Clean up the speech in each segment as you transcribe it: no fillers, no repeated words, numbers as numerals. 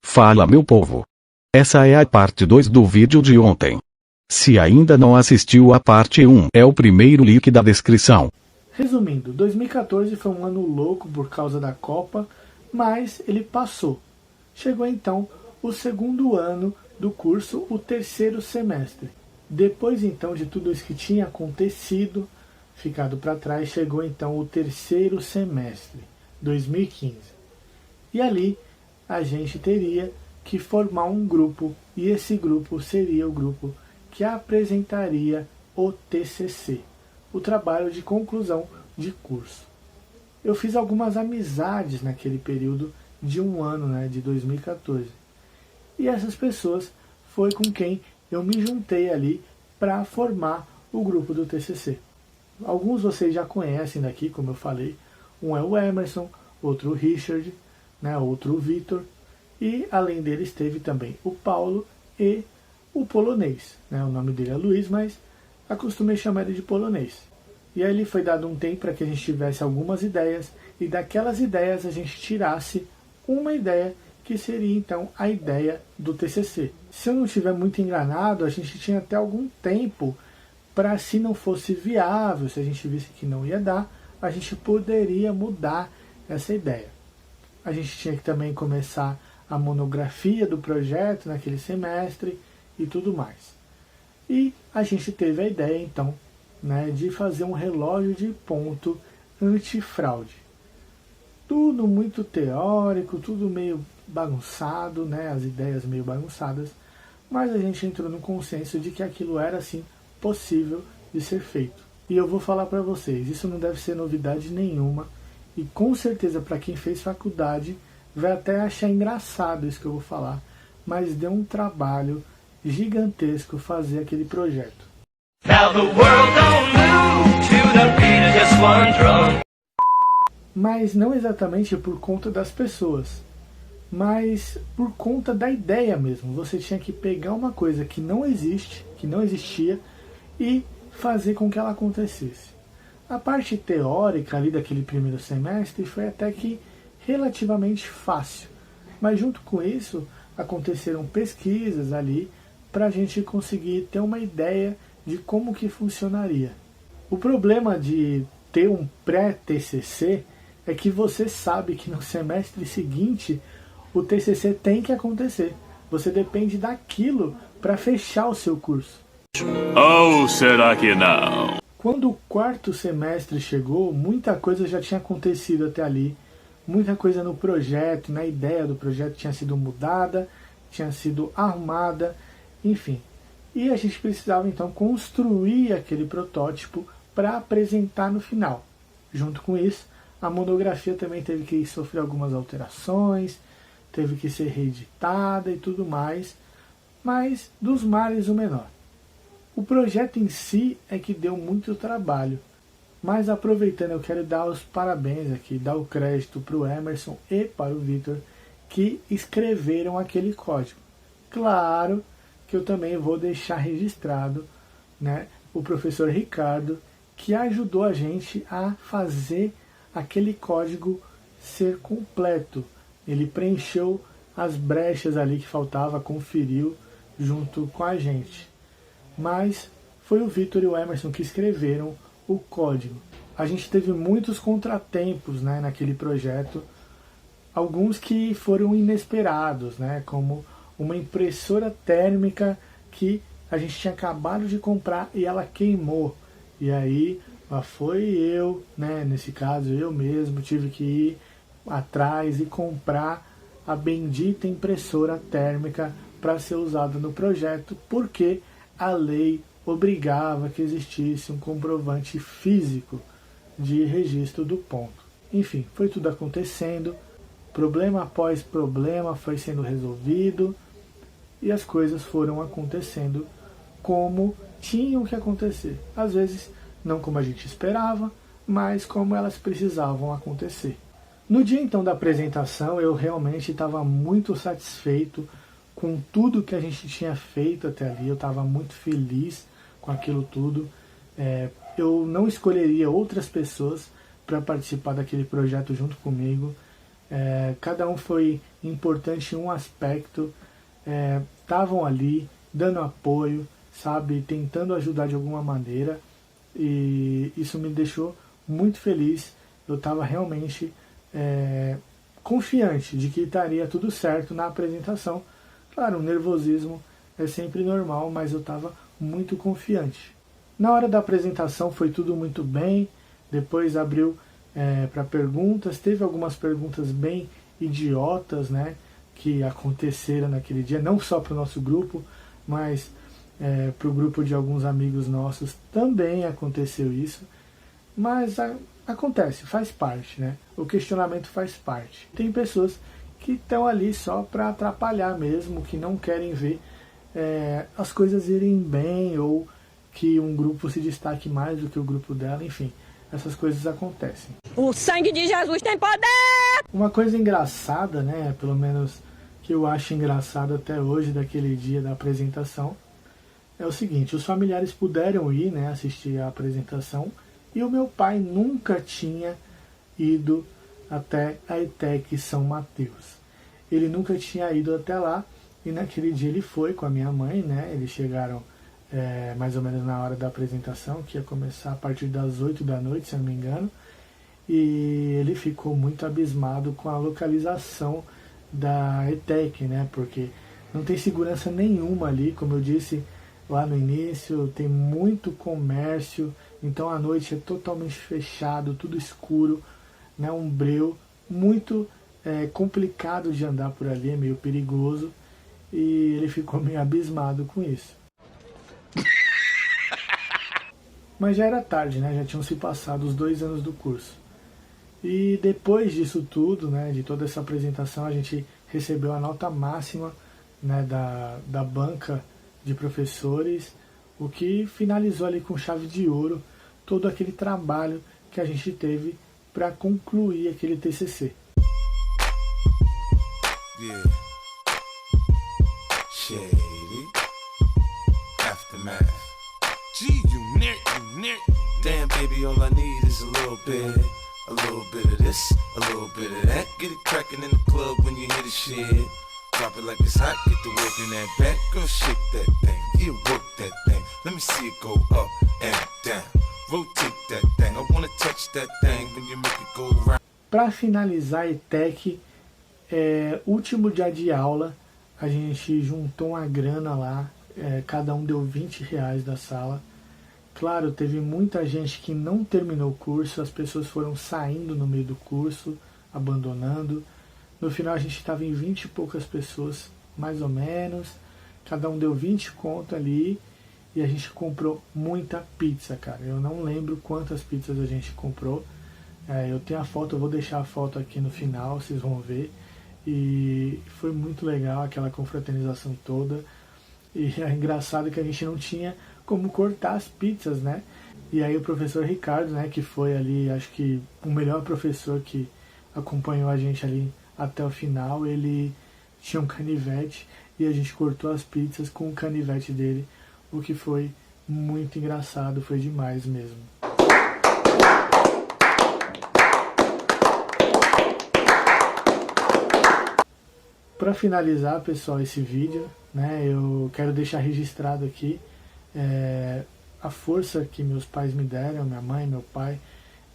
Fala, meu povo! Essa é a parte 2 do vídeo de ontem. Se ainda não assistiu a parte 1, é o primeiro link da descrição. Resumindo, 2014 foi um ano louco por causa da Copa, mas ele passou. Chegou então o segundo ano do curso, o terceiro semestre. Depois então de tudo isso que tinha acontecido, ficado para trás, chegou então o terceiro semestre, 2015. E ali a gente teria que formar um grupo, e esse grupo seria o grupo que apresentaria o TCC, o trabalho de conclusão de curso. Eu fiz algumas amizades naquele período de um ano, de 2014. E essas pessoas foi com quem eu me juntei ali para formar o grupo do TCC. Alguns vocês já conhecem daqui, como eu falei. Um é o Emerson, outro o Richard, outro o Vitor. E além deles teve também o Paulo e o polonês. O nome dele é Luiz, mas acostumei chamar ele de polonês. E aí foi dado um tempo para que a gente tivesse algumas ideias, e daquelas ideias a gente tirasse uma ideia que seria então a ideia do TCC. Se eu não estiver muito enganado, a gente tinha até algum tempo para, se não fosse viável, se a gente visse que não ia dar, a gente poderia mudar essa ideia. A gente tinha que também começar a monografia do projeto naquele semestre e tudo mais. E a gente teve a ideia então de fazer um relógio de ponto antifraude. Tudo muito teórico, tudo meio bagunçado, as ideias meio bagunçadas, mas a gente entrou no consenso de que aquilo era sim possível de ser feito. E eu vou falar para vocês, isso não deve ser novidade nenhuma, e com certeza para quem fez faculdade vai até achar engraçado isso que eu vou falar, mas deu um trabalho gigantesco fazer aquele projeto. Now the world don't move to the beat of just one drum. Mas não exatamente por conta das pessoas, mas por conta da ideia mesmo. Você tinha que pegar uma coisa que não existe, que não existia, e fazer com que ela acontecesse. A parte teórica ali daquele primeiro semestre foi até que relativamente fácil, mas junto com isso aconteceram pesquisas ali para a gente conseguir ter uma ideia de como que funcionaria. O problema de ter um pré-TCC é que você sabe que no semestre seguinte o TCC tem que acontecer. Você depende daquilo para fechar o seu curso. Ou será que não? Quando o quarto semestre chegou, muita coisa já tinha acontecido até ali. Muita coisa no projeto, na ideia do projeto tinha sido mudada, tinha sido arrumada, enfim. E a gente precisava então construir aquele protótipo para apresentar no final. Junto com isso, a monografia também teve que sofrer algumas alterações, teve que ser reeditada e tudo mais, mas dos males o menor. O projeto em si é que deu muito trabalho, mas aproveitando eu quero dar os parabéns aqui, dar o crédito para o Emerson e para o Vitor que escreveram aquele código. Claro que eu também vou deixar registrado o professor Ricardo, que ajudou a gente a fazer aquele código ser completo. Ele preencheu as brechas ali que faltava, conferiu junto com a gente. Mas foi o Vitor e o Emerson que escreveram o código. A gente teve muitos contratempos naquele projeto, alguns que foram inesperados, como uma impressora térmica que a gente tinha acabado de comprar e ela queimou. E aí foi eu, nesse caso eu mesmo, tive que ir atrás e comprar a bendita impressora térmica para ser usada no projeto, porque a lei obrigava que existisse um comprovante físico de registro do ponto. Enfim, foi tudo acontecendo, problema após problema foi sendo resolvido e as coisas foram acontecendo como tinham que acontecer. Às vezes não como a gente esperava, mas como elas precisavam acontecer. No dia então da apresentação eu realmente estava muito satisfeito com tudo que a gente tinha feito até ali, eu estava muito feliz com aquilo tudo. Eu não escolheria outras pessoas para participar daquele projeto junto comigo. Cada um foi importante em um aspecto, estavam ali dando apoio, sabe, tentando ajudar de alguma maneira, e isso me deixou muito feliz. Eu estava realmente confiante de que estaria tudo certo na apresentação. Claro, o nervosismo é sempre normal, mas eu estava muito confiante. Na hora da apresentação foi tudo muito bem, depois abriu para perguntas, teve algumas perguntas bem idiotas, né, que aconteceram naquele dia, não só para o nosso grupo, mas para o grupo de alguns amigos nossos também aconteceu isso, mas acontece, faz parte, né? O questionamento faz parte. Tem pessoas que estão ali só para atrapalhar mesmo, que não querem ver as coisas irem bem, ou que um grupo se destaque mais do que o grupo dela, enfim, essas coisas acontecem. O sangue de Jesus tem poder! Uma coisa engraçada, né, pelo menos que eu acho engraçado até hoje daquele dia da apresentação, é o seguinte: os familiares puderam ir, né, assistir a apresentação, e o meu pai nunca tinha ido até a ETEC São Mateus. Ele nunca tinha ido até lá, e naquele dia ele foi com a minha mãe, né, eles chegaram mais ou menos na hora da apresentação, que ia começar a partir das 8 da noite, se eu não me engano, e ele ficou muito abismado com a localização da ETEC, né, porque não tem segurança nenhuma ali, como eu disse lá no início, tem muito comércio, então a noite é totalmente fechado, tudo escuro, né, um breu muito complicado de andar por ali, é meio perigoso, e ele ficou meio abismado com isso. Mas já era tarde, né? Já tinham se passado os 2 anos do curso. E depois disso tudo, né, de toda essa apresentação, a gente recebeu a nota máxima, né, da banca de professores, o que finalizou ali com chave de ouro todo aquele trabalho que a gente teve para concluir aquele TCC. Yeah. Shady. Aftermath. Gee, you near. Damn, baby, all I need is a little bit of this, a little bit of that. Get it crackin' in the club when you hear the shit. Drop it like it's hot, get to work in that back. Girl, shake that thing, yeah, work that thing. Let me see it go up and down. Rotate that thing, I wanna touch that thing when you make it go round. Para finalizar a ETEC, último dia de aula, a gente juntou uma grana lá, cada um deu R$20 da sala. Claro, teve muita gente que não terminou o curso, as pessoas foram saindo no meio do curso, abandonando. No final a gente estava em 20 e poucas pessoas, mais ou menos. Cada um deu 20 conto ali e a gente comprou muita pizza, cara. Eu não lembro quantas pizzas a gente comprou. Eu tenho a foto, eu vou deixar a foto aqui no final, vocês vão ver. E foi muito legal aquela confraternização toda. E é engraçado que a gente não tinha como cortar as pizzas, né? E aí o professor Ricardo, né, que foi ali, acho que o melhor professor que acompanhou a gente ali até o final, ele tinha um canivete e a gente cortou as pizzas com o canivete dele, o que foi muito engraçado, foi demais mesmo. Para finalizar, pessoal, esse vídeo, né, eu quero deixar registrado aqui a força que meus pais me deram, minha mãe e meu pai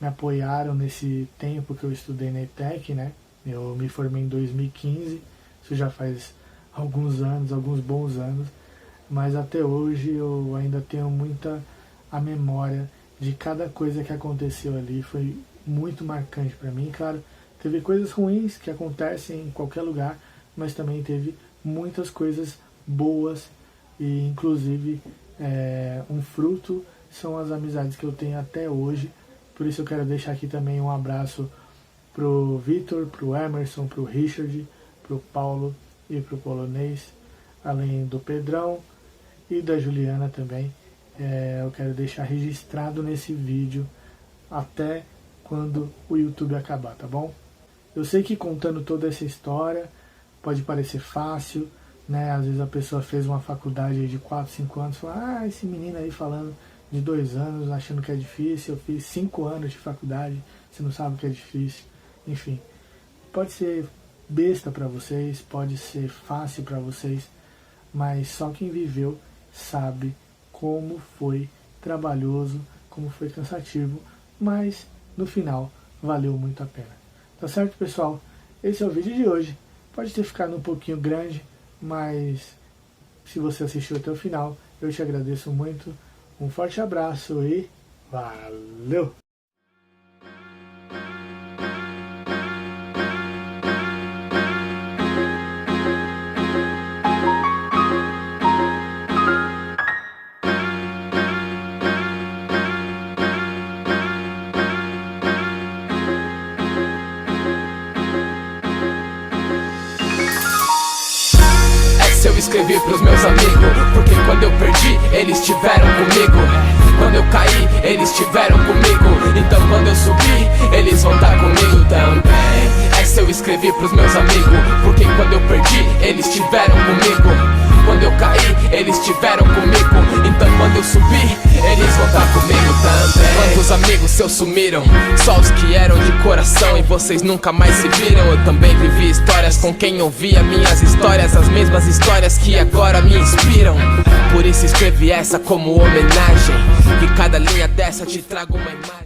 me apoiaram nesse tempo que eu estudei na ETEC, né? Eu me formei em 2015, isso já faz alguns anos, alguns bons anos, mas até hoje eu ainda tenho muita a memória de cada coisa que aconteceu ali, foi muito marcante para mim. Claro, teve coisas ruins que acontecem em qualquer lugar, mas também teve muitas coisas boas e inclusive um fruto são as amizades que eu tenho até hoje. Por isso eu quero deixar aqui também um abraço pro Vitor, pro Emerson, pro Richard, pro Paulo e pro Polonês, além do Pedrão e da Juliana também. Eu quero deixar registrado nesse vídeo até quando o YouTube acabar, tá bom? Eu sei que contando toda essa história pode parecer fácil, né? Às vezes a pessoa fez uma faculdade de 4, 5 anos e fala, esse menino aí falando de 2 anos achando que é difícil. Eu fiz 5 anos de faculdade, você não sabe o que é difícil. Enfim, pode ser besta para vocês, pode ser fácil para vocês, mas só quem viveu sabe como foi trabalhoso, como foi cansativo, mas no final valeu muito a pena. Tá certo, pessoal? Esse é o vídeo de hoje. Pode ter ficado um pouquinho grande, mas se você assistiu até o final, eu te agradeço muito. Um forte abraço e valeu! Eu escrevi pros meus amigos, porque quando eu perdi, eles estiveram comigo. Quando eu caí, eles estiveram comigo. Então quando eu subir, eles vão estar comigo também. Essa eu escrevi pros meus amigos, porque quando eu perdi, eles estiveram comigo. Quando eu caí, eles estiveram comigo. Então quando eu subir, eles vão estar comigo também. Quantos amigos seus sumiram? Só os que eram de coração e vocês nunca mais se viram. Eu também vivi histórias com quem ouvia minhas histórias, as mesmas histórias que agora me inspiram. Por isso escrevi essa como homenagem, que cada linha dessa te traga uma imagem.